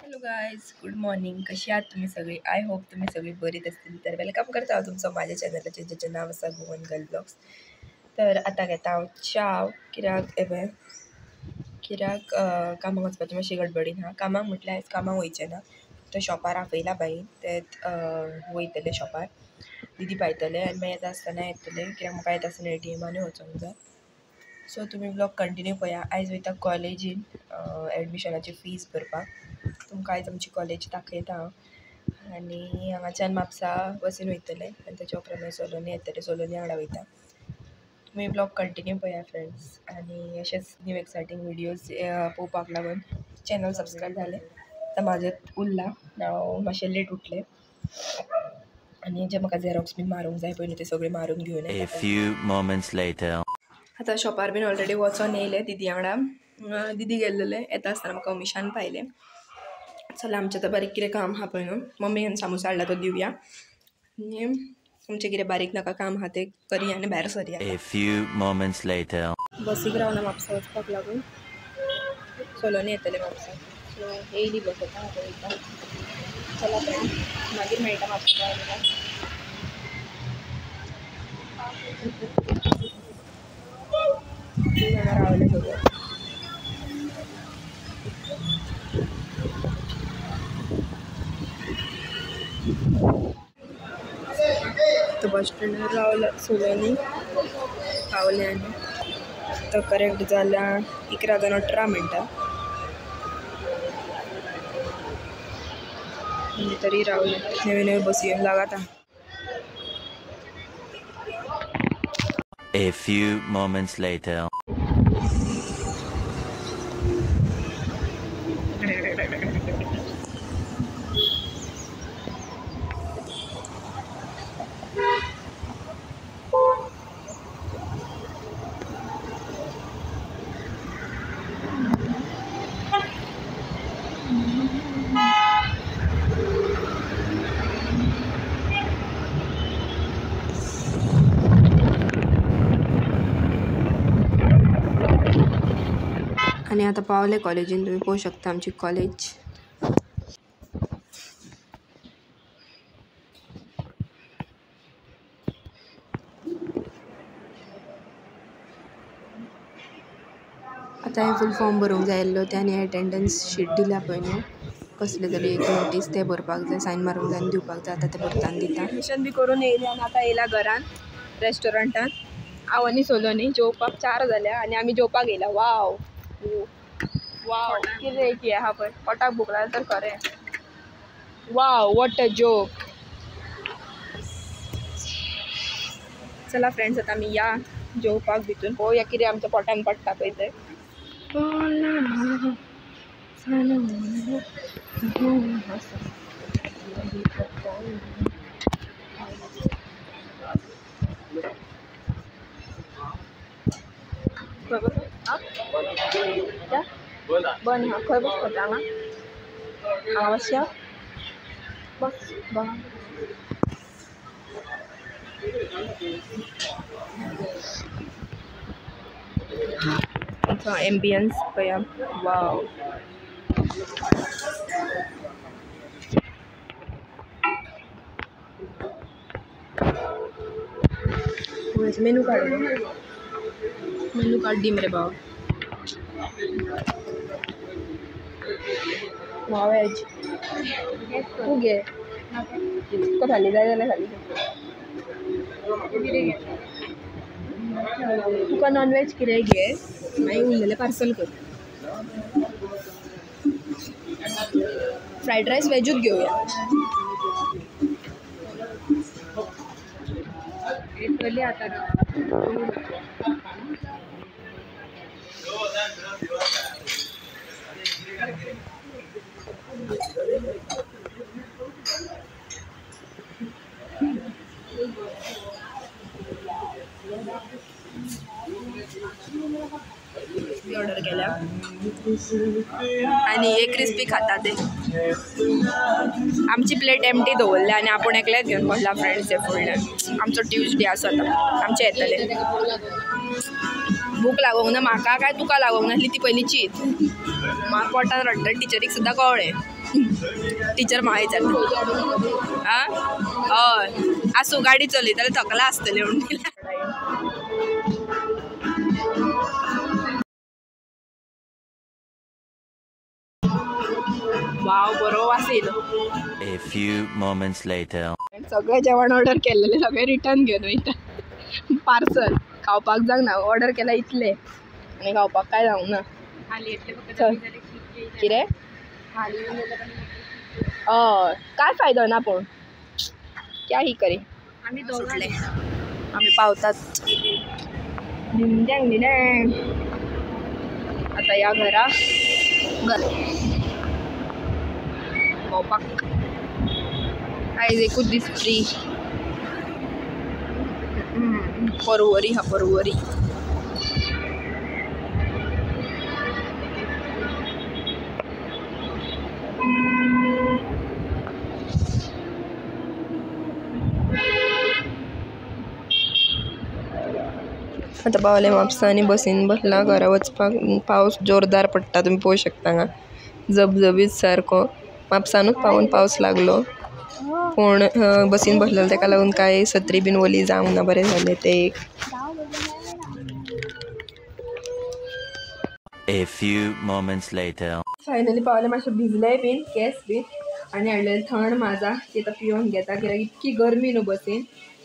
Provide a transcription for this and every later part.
Hello guys, good morning. कशी आहात तुम्ही सगळी? आय होप तुम्ही सगळी बरीच असतील. तर वेलकम करता हांव तुमचं माझ्या चॅनलाचेर जेचें नाव आसा गोवन गर्ल ब्लॉग्स. तर आतां घेता हांव च्या. कित्याक कामाक वचपाचें मातशें गडबडीन आहा. कामाक म्हटल्यार आयज कामाक वयचें ना, फक्त शॉपार आपयला बाईन तेंच वयतलें शॉपार. दीदी पायतले आनी मागीर येता आसतना येतलें, कित्याक म्हाका येता आसतना ATMानूय वचोंक जाय. सो तुमी ब्लॉग कंटिन्यू पळया. आयज वयता कॉलेजीन एडमिशनाची फीज भरपाक. तुमकां आयज आमची कॉलेज दाखयता हांव आनी हांगाच्यान म्हापसा बसीन वयतलें आनी तेच्या उपरांत मागीर सोलोनी येतलें. सोलोनी वांगडा वयता. तुमी ब्लॉग कंटिन्यू पळया फ्रेंड्स आनी अशेंच न्यू एक्सायटींग विडियोज पळोवपाक लागून चॅनल सबस्क्रायब जालें. आतां म्हाजें उरलां, हांव मातशें लेट उठलें आनी जे म्हाका झेरॉक्स बीन मारूंक जाय पळय न्हू ते सगळे मारून घेवन A few moments later. आतां शॉपार बीन ऑलरेडी वचोन येयलें दिदी वांगडा. दिदी गेल्लेलें येता आसतना म्हाका अमिशान पायलें. चला आमचें आतां बारीक कितें काम आहा पळय न्हू, मम्मीन सामोसा हाडला तो दिवया आनी आमचें कितें बारीक नाका काम आहा तें करया आनी भायर सरया. A few moments later. बसीक रावना म्हापसा वचपाक लागून सोलोनी येतलें म्हापसा. सो येयली बस आतां आतां वयता. चला फ्रेंड, मागीर मेळटा म्हापसा पावल्यार. रावलें सगळें. तो बस स्टँडार रावला सोलोनी पावलें आनी आतां करेक्ट जाल्यार 11:18 आनी तरी रावलें. नव्यो नव्यो बसी येवन लागता. A few moments later. आनी आतां पावलें कॉलेजीन. तुमी पळोवंक शकता आमची कॉलेज. आतां हांवें फूल फॉर्म भरूंक जाय आसलो तें आनी एटेंडन्स शीट दिल्या पळय न्हू, कसलें तरी एक नोटीस तें भरपाक जाय, सायन मारूंक जाय आनी दिवपाक जाय. आतां तें भरता आनी दिता. एडमिशन बी करून येयलें आनी आतां येयला घरान रेस्टॉरंटान. हांव आनी सोलोनी जेवपाक 4 जाल्या आनी आमी जेवपाक येयला. वाव वाव, कितें की आहा पळय, पोटाक भूक लागल्या तर खरें. वाव, वॉट अ जोक. चला फ्रेंड्स, आतां आमी या जेवपाक भितून. पळोवया कितें आमच्या पोटान पडटा पळय तें. बन हा खंय बसपाचें? हांगा हांगा बसया. बस अच्छा, एम्बियन्स पळया. वाव, मेनू कार्ड दी मरे बाबा. वेज तू घे, तुका थाली जाय जाल्यार थाली. तुका नॉन वेज कितेंय घे, मागीर उरलेलें पार्सल कर. फ्रायड रायस वेजूच घेवया. ऑर्डर केल्या आनी एक क्रिस्पी खाता ते. आमची प्लेट एम्प्टी दवरल्या आनी आपूण एकलेच घेवन बसला फ्रेंड्स हे फुडल्यान. आमचो ट्यूजडे आसा आतां, आमचे येतले. भूक लागोंक ना म्हाका काय तुका लागोंक नासली ती पयलीं चीत म्हाका पोटान रडटा टिचरीक सुद्दां कळ्ळें टिचर म्हाका विचारता हय आसूं गाडी चलयताले थकला आसतलें म्हणून वाव बरो वास येयलो A few moments later. सगळें जेवण ऑर्डर केल्लेलें सगळें रिटर्न घेवन वयता पार्सल खावपाक जावंक ना ऑर्डर केला इतलें आनी खावपाक काय जावंक ना कितें हय काय फायदो ना पूण क्या ही करी सुटलें आमी पावतात दिंड्यांग दिंड्यांग आतां या घरा भोंवपाक आयज एकूच दीस फ्री परवरी हा परवरी आतां पावलें म्हापसा आनी बसीन बसला घरा वचपाक पावस जोरदार पडटा तुमी पळोवंक शकता हांगा जबजबीत सारको म्हापसानूच पावून पावस लागलो पूण बसीन बसलेलो तेका लागून काय सत्री बीन ओली जावंक ना बरें जालें तें एक A few moments later. Finally पावलें मातशें भिजलें बीन केस बीन आनी हाडलेलें थंड माजा ती आतां पिवन घेता कित्याक इतकी गरमी न्हू बसीन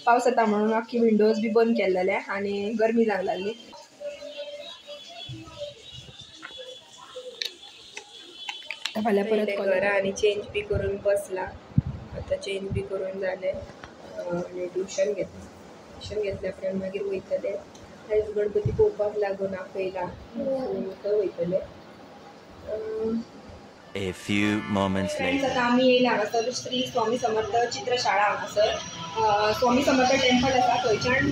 पावस येता म्हणून आख्खी विंडोज बी बंद केल्लेले आनी गरमी जावंक लागली फाल्यां परत घरा आनी चेंज बी करून बसला आतां चेंज बी करून जालें आनी ट्युशन घेतलें ट्युशन घेतल्या उपरांत मागीर वयतलें आयज गणपती पळोवपाक लागून आपयला थंय वयतलें A few moments friends later. आतां आमी येयला हांगासर श्री स्वामी समर्थ चित्रशाळा हांगासर स्वामी समर्थ टेंपल आसा थंयच्यान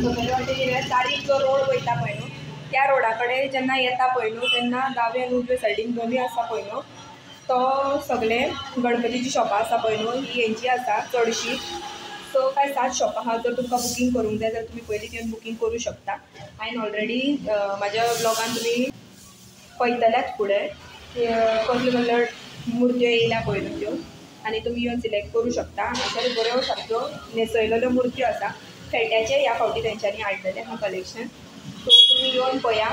सकयल वाटेन तारीक जो रोड वयता पळय न्हू त्या रोडा कडेन जेन्ना येता पळय न्हू तेन्ना दावे आनी उजवे सायडीन दोनूय आसा पळय न्हू तो सगळे गणपतीची शॉपां आसा पळय न्हू ही हेंची आसा चडशी स काय 7 शॉपां आहा जर तुमकां बुकींग करूंक जाय जाल्यार तुमी पयलींच येवन बुकींग करूं शकता हांवें ऑलरेडी म्हाज्या ब्लॉगान तुमी पळयतल्याच फुडें कसल्यो कसल्यो मुर्त्यो येयल्या पळय न्हू त्यो आनी तुमी येवन सिलेक्ट करूं शकता हांगासर बऱ्यो सारक्यो न्हेसयलेल्यो मुर्त्यो आसा फेट्याचे ह्या फावटी तेंच्यांनी हाडलेलें हा कलेक्शन सो तुमी येवन पळया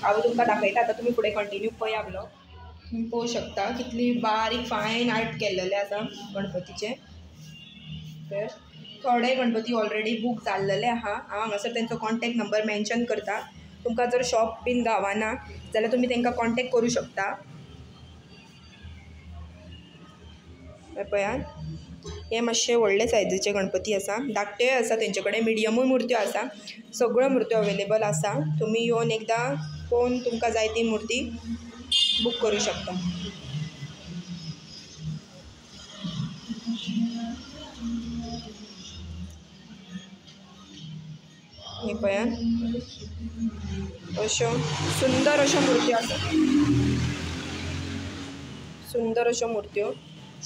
हांव तुमकां दाखयता आतां तुमी फुडें कंटिन्यू पळया ब्लॉग तुम्ही पळोवंक शकता कितली बारीक फायन आर्ट केल्लेले आसा गणपतीचे तर थोडे गणपती ऑलरेडी बूक जाल्लेले आहा हांव हांगासर तेंचो कॉन्टॅक्ट नंबर मेन्शन करता तुमकां जर शॉप बीन गावना जाल्यार तुमी तेंकां कॉन्टॅक्ट करूं शकता पळयात हे मातशे व्हडले सायजीचे गणपती आसा धाकटेय आसा तेंचे कडेन मिडियमूय मुर्त्यो आसा सगळ्यो मुर्त्यो अवेलेबल आसा तुमी येवन एकदां पळोवन तुमकां जाय ती मुर्ती बुक करूं शकता हे पळयात अश्यो सुंदर अश्यो मुर्त्यो आसात सुंदर अश्यो मुर्त्यो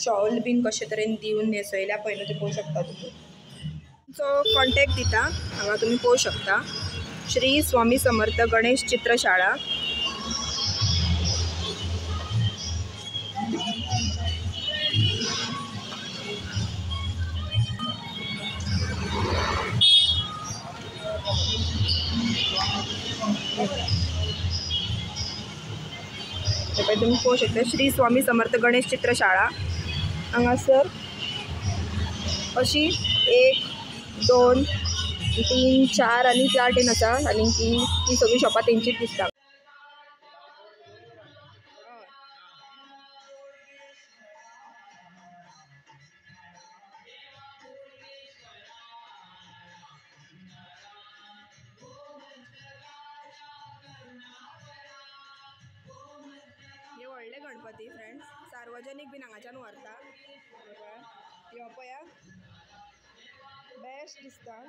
शॉल बीन कशे तरेन दिवन न्हेसयल्या पळय न्हू ते पळोवंक शकता तुमी तुमचो कॉन्टॅक्ट दिता हांगा तुमी पळोवंक शकता श्री स्वामी समर्थ गणेश चित्रशाळा तुम्ही पळोवंक शकता श्री स्वामी समर्थ गणेश चित्रशाळा हांगासर अशी 1 2 3 4 आनी 4 आसा आनी ती सगळी शॉपां तेंचीच दिसता हे व्हडले गणपती फ्रेंड्स सार्वजनीक बीन हांगाच्यान व्हरता यो पळया बेस्ट दिसता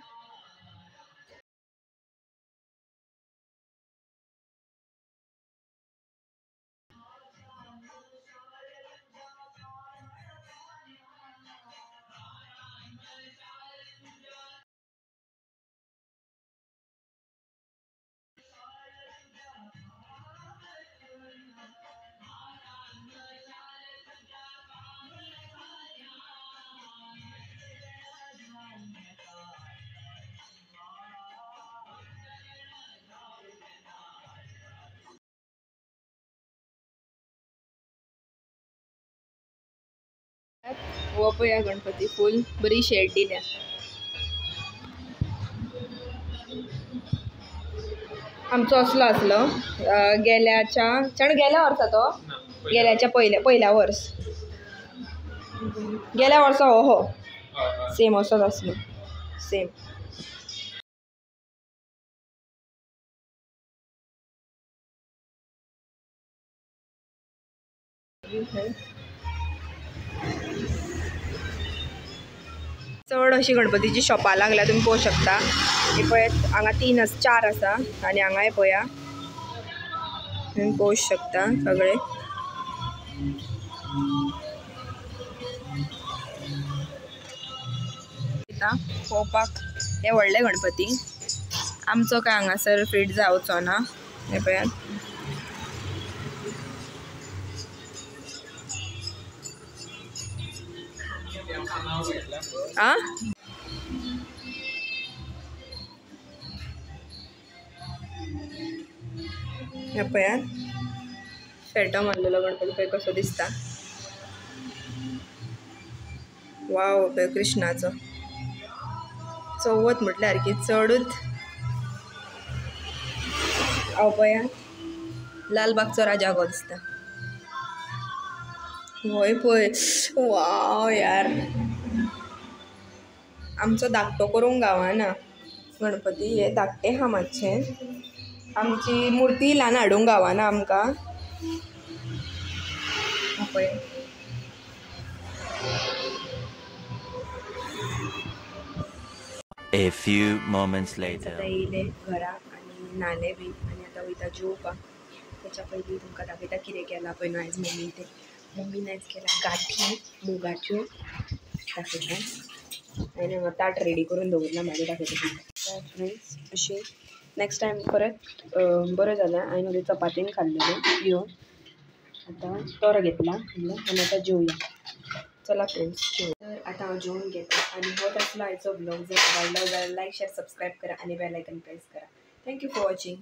हो पळया गणपती फूल बरी शेड दिल्या. आमचो असलो आसलो गेल्या वर्सा तो गेल्याच्या पहिल्या वर्स गेल्या वर्सा हो सेम असोच आसलो सेम. चड अशी गणपतीची शॉपां लागल्या तुम्ही पळोवंक शकता. हे पळयात हांगा 4 आसा आनी हांगा हे पळया तुम्ही पळोवंक शकता सगळे. पळोवपाक हे व्हडले गणपती. आमचो काय हांगासर फिट जावचो ना. हे पळयात आ हे पळयात फेटो मारलेलो गणपती पळय कसो दिसता. वाव पळय कृष्णाचो चवथ म्हटल्यार की चडूच. हांव पळयात लालबागचो राजा हो दिसता. होय पळय वाव यार. आमचो धाकटो करूंक गावना गणपती. हे धाकटे हा मातशे. आमची मुर्ती ल्हान हाडूंक गावना आमकां. पळय A few moments later. आतां येयले घरा आनी न्हाले बी आनी आतां वयता जेवपाक. त्याच्या पयलीं तुमकां दाखयता कितें केलां पळय आयज मम्मीन आयज केला गाठी मुगाच्यो दाखयता. हांवें हांगा ताट रेडी करून दवरला मागीर दाखयता तुमकां. फ्रेंड्स अशी नेक्स्ट टायम परत बरें जालें. हांवें मदीं चपातीन खाल्लेलें येवन आतां तोर घेतला आनी आतां जेवया. चला फ्रेंड्स तर आतां हांव जेवून घेता आनी होच आसलो आयचो ब्लॉग. जर आवडलो जाल्यार लायक शेअर सबस्क्राईब करा आणि बेल आयकन प्रेस करा. Thank you for watching.